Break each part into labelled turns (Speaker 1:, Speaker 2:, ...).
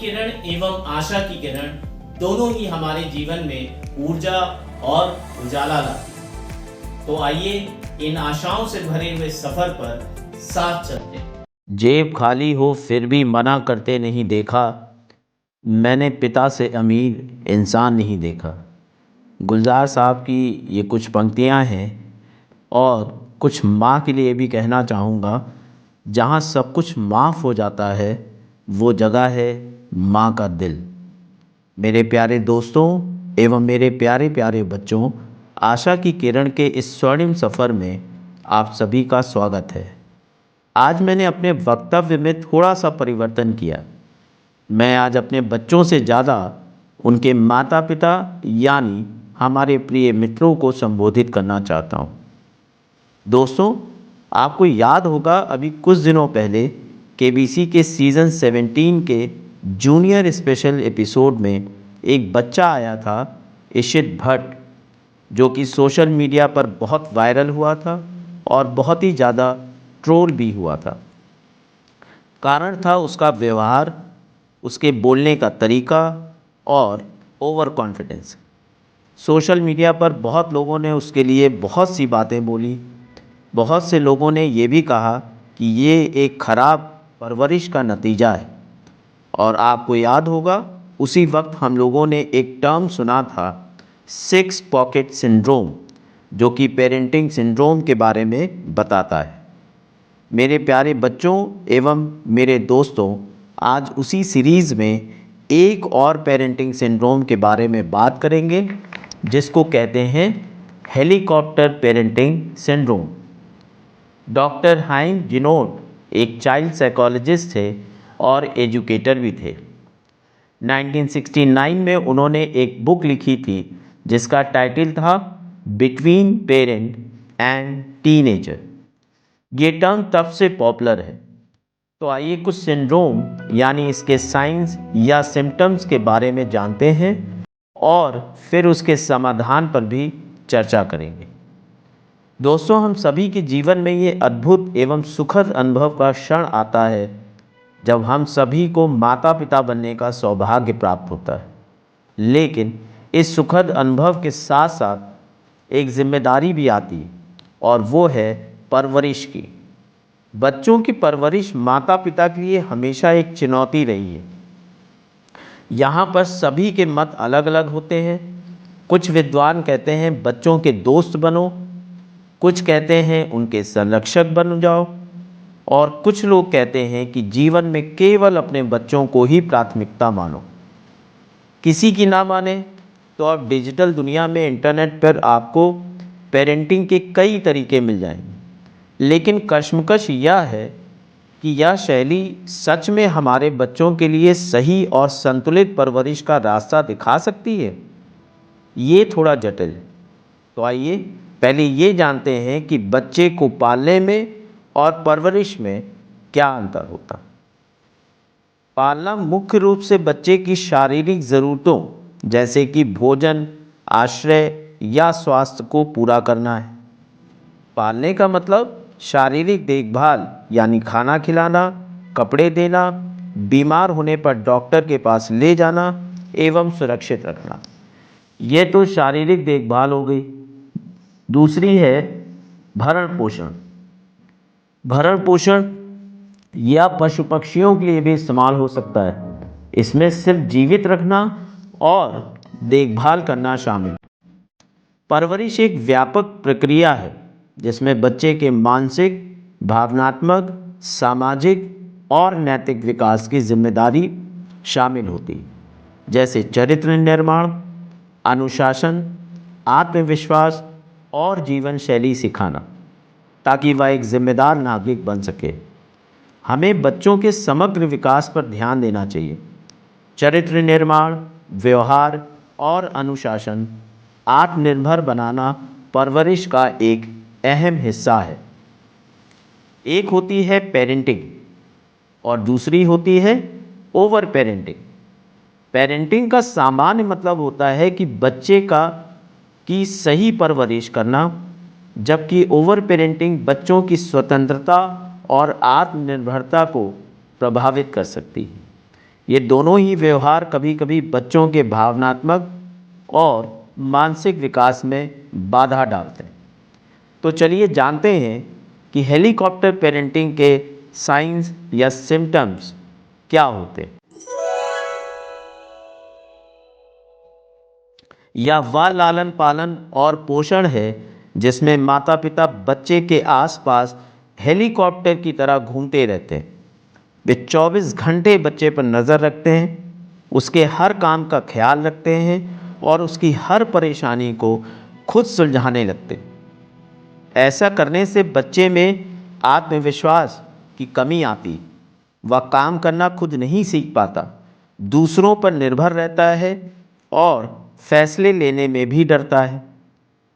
Speaker 1: किरण एवं आशा की किरण दोनों ही हमारे जीवन में ऊर्जा और उजाला लाती। तो आइए इन आशाओं से भरे हुए सफर पर साथ चलते हैं।
Speaker 2: जेब खाली हो फिर भी मना करते नहीं देखा, मैंने पिता से अमीर इंसान नहीं देखा। गुलजार साहब की ये कुछ पंक्तियाँ हैं और कुछ माँ के लिए भी कहना चाहूँगा। जहाँ सब कुछ माफ़ हो जाता है वो जगह है माँ का दिल। मेरे प्यारे दोस्तों एवं मेरे प्यारे प्यारे बच्चों, आशा की किरण के इस स्वर्णिम सफ़र में आप सभी का स्वागत है। आज मैंने अपने वक्तव्य में थोड़ा सा परिवर्तन किया। मैं आज अपने बच्चों से ज़्यादा उनके माता पिता यानी हमारे प्रिय मित्रों को संबोधित करना चाहता हूँ। दोस्तों, आपको याद होगा अभी कुछ दिनों पहले केबीसी के सीज़न 17 के जूनियर स्पेशल एपिसोड में एक बच्चा आया था, इशित भट्ट, जो कि सोशल मीडिया पर बहुत वायरल हुआ था और बहुत ही ज़्यादा ट्रोल भी हुआ था। कारण था उसका व्यवहार, उसके बोलने का तरीका और ओवर कॉन्फिडेंस। सोशल मीडिया पर बहुत लोगों ने उसके लिए बहुत सी बातें बोली। बहुत से लोगों ने ये भी कहा कि ये एक ख़राब परवरिश का नतीजा है। और आपको याद होगा उसी वक्त हम लोगों ने एक टर्म सुना था, 6 पॉकेट सिंड्रोम, जो कि पेरेंटिंग सिंड्रोम के बारे में बताता है। मेरे प्यारे बच्चों एवं मेरे दोस्तों, आज उसी सीरीज़ में एक और पेरेंटिंग सिंड्रोम के बारे में बात करेंगे, जिसको कहते हैं helicopter parenting syndrome. Doctor Haim Ginott एक चाइल्ड साइकोलॉजिस्ट थे और एजुकेटर भी थे। 1969 में उन्होंने एक बुक लिखी थी जिसका टाइटल था बिटवीन पेरेंट एंड टीनेजर। ये टर्म तब से पॉपुलर है। तो आइए कुछ सिंड्रोम यानी इसके साइंस या सिम्टम्स के बारे में जानते हैं और फिर उसके समाधान पर भी चर्चा करेंगे। दोस्तों, हम सभी के जीवन में ये अद्भुत एवं सुखद अनुभव का क्षण आता है जब हम सभी को माता पिता बनने का सौभाग्य प्राप्त होता है। लेकिन इस सुखद अनुभव के साथ साथ एक जिम्मेदारी भी आती है और वो है परवरिश की। बच्चों की परवरिश माता पिता के लिए हमेशा एक चुनौती रही है। यहाँ पर सभी के मत अलग अलग होते हैं। कुछ विद्वान कहते हैं बच्चों के दोस्त बनो, कुछ कहते हैं उनके संरक्षक बन जाओ, और कुछ लोग कहते हैं कि जीवन में केवल अपने बच्चों को ही प्राथमिकता मानो। किसी की ना माने तो अब डिजिटल दुनिया में इंटरनेट पर आपको पेरेंटिंग के कई तरीके मिल जाएंगे। लेकिन कश्मकश यह है कि यह शैली सच में हमारे बच्चों के लिए सही और संतुलित परवरिश का रास्ता दिखा सकती है? ये थोड़ा जटिल है। तो आइए पहले ये जानते हैं कि बच्चे को पालने में और परवरिश में क्या अंतर होता है। पालना मुख्य रूप से बच्चे की शारीरिक ज़रूरतों जैसे कि भोजन, आश्रय या स्वास्थ्य को पूरा करना है। पालने का मतलब शारीरिक देखभाल यानी खाना खिलाना, कपड़े देना, बीमार होने पर डॉक्टर के पास ले जाना एवं सुरक्षित रखना। ये तो शारीरिक देखभाल हो गई। दूसरी है भरण पोषण। भरण पोषण या पशु पक्षियों के लिए भी इस्तेमाल हो सकता है। इसमें सिर्फ जीवित रखना और देखभाल करना शामिल है। परवरिश एक व्यापक प्रक्रिया है जिसमें बच्चे के मानसिक, भावनात्मक, सामाजिक और नैतिक विकास की जिम्मेदारी शामिल होती है, जैसे चरित्र निर्माण, अनुशासन, आत्मविश्वास और जीवन शैली सिखाना, ताकि वह एक जिम्मेदार नागरिक बन सके। हमें बच्चों के समग्र विकास पर ध्यान देना चाहिए। चरित्र निर्माण, व्यवहार और अनुशासन आत्मनिर्भर बनाना परवरिश का एक अहम हिस्सा है। एक होती है पेरेंटिंग और दूसरी होती है ओवर पेरेंटिंग। पेरेंटिंग का सामान्य मतलब होता है कि बच्चे की सही परवरिश करना, जबकि ओवर पेरेंटिंग बच्चों की स्वतंत्रता और आत्मनिर्भरता को प्रभावित कर सकती है। ये दोनों ही व्यवहार कभी कभी बच्चों के भावनात्मक और मानसिक विकास में बाधा डालते हैं। तो चलिए जानते हैं कि हेलीकॉप्टर पेरेंटिंग के साइंस या सिम्टम्स क्या होते हैं, या वह लालन पालन और पोषण है जिसमें माता पिता बच्चे के आसपास हेलीकॉप्टर की तरह घूमते रहते हैं। वे 24 घंटे बच्चे पर नज़र रखते हैं, उसके हर काम का ख्याल रखते हैं और उसकी हर परेशानी को खुद सुलझाने लगते हैं। ऐसा करने से बच्चे में आत्मविश्वास की कमी आती, वह काम करना खुद नहीं सीख पाता, दूसरों पर निर्भर रहता है और फैसले लेने में भी डरता है।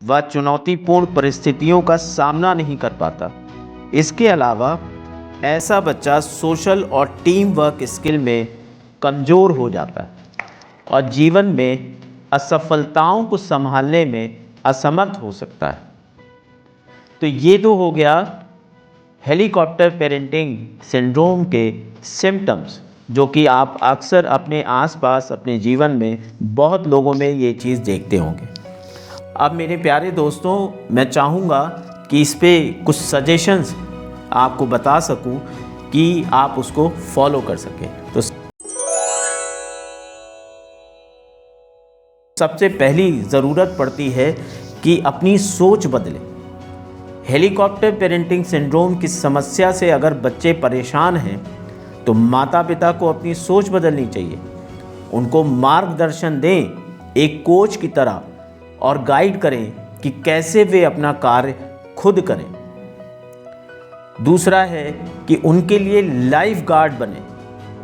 Speaker 2: वह चुनौतीपूर्ण परिस्थितियों का सामना नहीं कर पाता। इसके अलावा ऐसा बच्चा सोशल और टीम वर्क स्किल में कमज़ोर हो जाता है और जीवन में असफलताओं को संभालने में असमर्थ हो सकता है। तो ये तो हो गया हेलीकॉप्टर पेरेंटिंग सिंड्रोम के सिम्टम्स, जो कि आप अक्सर अपने आसपास अपने जीवन में बहुत लोगों में ये चीज़ देखते होंगे। अब मेरे प्यारे दोस्तों, मैं चाहूँगा कि इस पे कुछ सजेशंस आपको बता सकूं कि आप उसको फॉलो कर सकें। तो सबसे पहली ज़रूरत पड़ती है कि अपनी सोच बदलें। हेलीकॉप्टर पेरेंटिंग सिंड्रोम की समस्या से अगर बच्चे परेशान हैं तो माता पिता को अपनी सोच बदलनी चाहिए। उनको मार्गदर्शन दें एक कोच की तरह और गाइड करें कि कैसे वे अपना कार्य खुद करें। दूसरा है कि उनके लिए लाइफ गार्ड बने,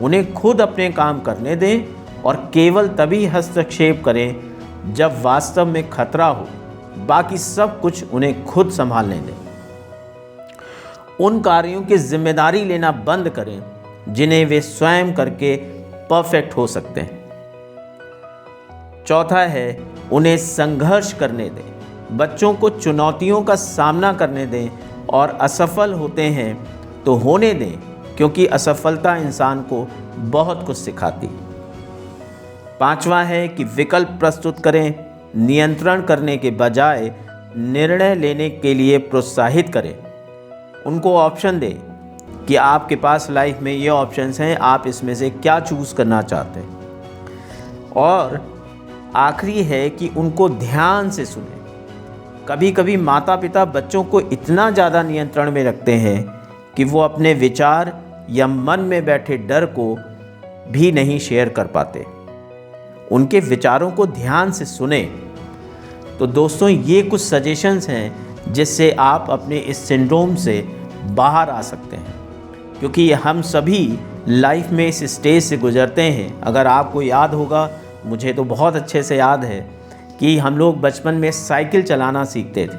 Speaker 2: उन्हें खुद अपने काम करने दें और केवल तभी हस्तक्षेप करें जब वास्तव में खतरा हो, बाकी सब कुछ उन्हें खुद संभालने दें। उन कार्यों की जिम्मेदारी लेना बंद करें जिन्हें वे स्वयं करके परफेक्ट हो सकते हैं। चौथा है, उन्हें संघर्ष करने दें। बच्चों को चुनौतियों का सामना करने दें और असफल होते हैं तो होने दें, क्योंकि असफलता इंसान को बहुत कुछ सिखाती है। पांचवा है कि विकल्प प्रस्तुत करें, नियंत्रण करने के बजाय निर्णय लेने के लिए प्रोत्साहित करें। उनको ऑप्शन दें कि आपके पास लाइफ में ये ऑप्शंस हैं, आप इसमें से क्या चूज़ करना चाहते हैं। और आखिरी है कि उनको ध्यान से सुनें। कभी कभी माता पिता बच्चों को इतना ज़्यादा नियंत्रण में रखते हैं कि वो अपने विचार या मन में बैठे डर को भी नहीं शेयर कर पाते। उनके विचारों को ध्यान से सुने। तो दोस्तों, ये कुछ सजेशंस हैं जिससे आप अपने इस सिंड्रोम से बाहर आ सकते हैं, क्योंकि हम सभी लाइफ में इस स्टेज से गुजरते हैं। अगर आपको याद होगा, मुझे तो बहुत अच्छे से याद है कि हम लोग बचपन में साइकिल चलाना सीखते थे,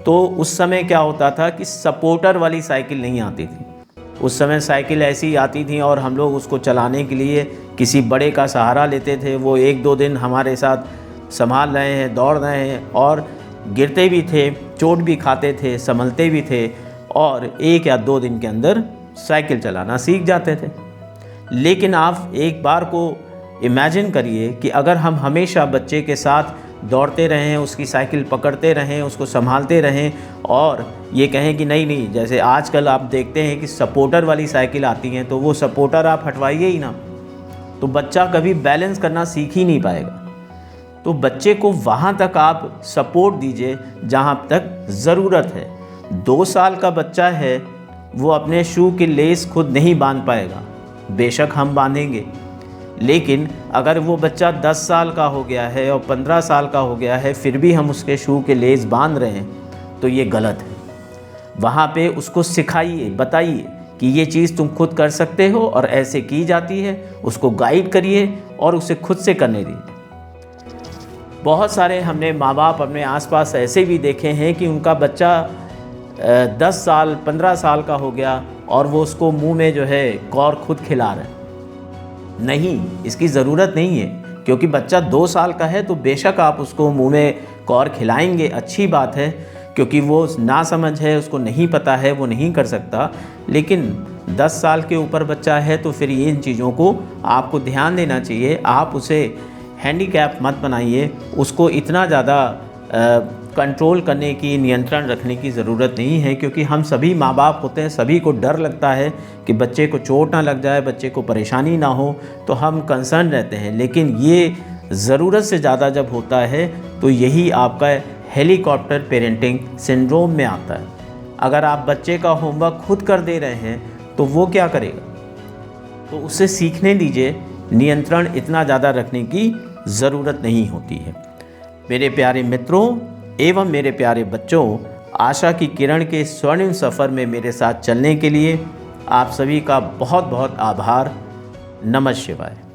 Speaker 2: तो उस समय क्या होता था कि सपोर्टर वाली साइकिल नहीं आती थी। उस समय साइकिल ऐसी ही आती थी और हम लोग उसको चलाने के लिए किसी बड़े का सहारा लेते थे। वो 1-2 दिन हमारे साथ संभाल रहे हैं, दौड़ रहे हैं, और गिरते भी थे, चोट भी खाते थे, संभलते भी थे, और 1 या 2 दिन के अंदर साइकिल चलाना सीख जाते थे। लेकिन आप एक बार को इमेजिन करिए कि अगर हम हमेशा बच्चे के साथ दौड़ते रहें, उसकी साइकिल पकड़ते रहें, उसको संभालते रहें और ये कहें कि नहीं, जैसे आजकल आप देखते हैं कि सपोर्टर वाली साइकिल आती हैं, तो वो सपोर्टर आप हटवाइए ही ना, तो बच्चा कभी बैलेंस करना सीख ही नहीं पाएगा। तो बच्चे को वहाँ तक आप सपोर्ट दीजिए जहाँ तक ज़रूरत है। 2 साल का बच्चा है, वो अपने शू के लेस खुद नहीं बांध पाएगा, बेशक हम बांधेंगे। लेकिन अगर वो बच्चा 10 साल का हो गया है और 15 साल का हो गया है, फिर भी हम उसके शू के लेस बांध रहे हैं, तो ये गलत है। वहाँ पे उसको सिखाइए, बताइए कि ये चीज़ तुम खुद कर सकते हो और ऐसे की जाती है। उसको गाइड करिए और उसे खुद से करने दीजिए। बहुत सारे हमने माँ बाप अपने आसपास ऐसे भी देखे हैं कि उनका बच्चा 10 साल 15 साल का हो गया और वो उसको मुंह में जो है कौर खुद खिला रहे हैं। नहीं, इसकी ज़रूरत नहीं है, क्योंकि बच्चा 2 साल का है तो बेशक आप उसको मुंह में कौर खिलाएंगे, अच्छी बात है, क्योंकि वो नासमझ है, उसको नहीं पता है, वो नहीं कर सकता। लेकिन 10 साल के ऊपर बच्चा है तो फिर इन चीज़ों को आपको ध्यान देना चाहिए। आप उसे हैंडीकैप मत बनाइए, उसको इतना ज़्यादा कंट्रोल करने की, नियंत्रण रखने की ज़रूरत नहीं है, क्योंकि हम सभी माँ बाप होते हैं, सभी को डर लगता है कि बच्चे को चोट ना लग जाए, बच्चे को परेशानी ना हो, तो हम कंसर्न रहते हैं। लेकिन ये ज़रूरत से ज़्यादा जब होता है तो यही आपका हेलीकॉप्टर पेरेंटिंग सिंड्रोम में आता है। अगर आप बच्चे का होमवर्क खुद कर दे रहे हैं तो वो क्या करेगा, तो उससे सीखने दीजिए। नियंत्रण इतना ज़्यादा रखने की ज़रूरत नहीं होती है। मेरे प्यारे मित्रों एवं मेरे प्यारे बच्चों, आशा की किरण के स्वर्णिम सफ़र में मेरे साथ चलने के लिए आप सभी का बहुत बहुत आभार। नमः शिवाय।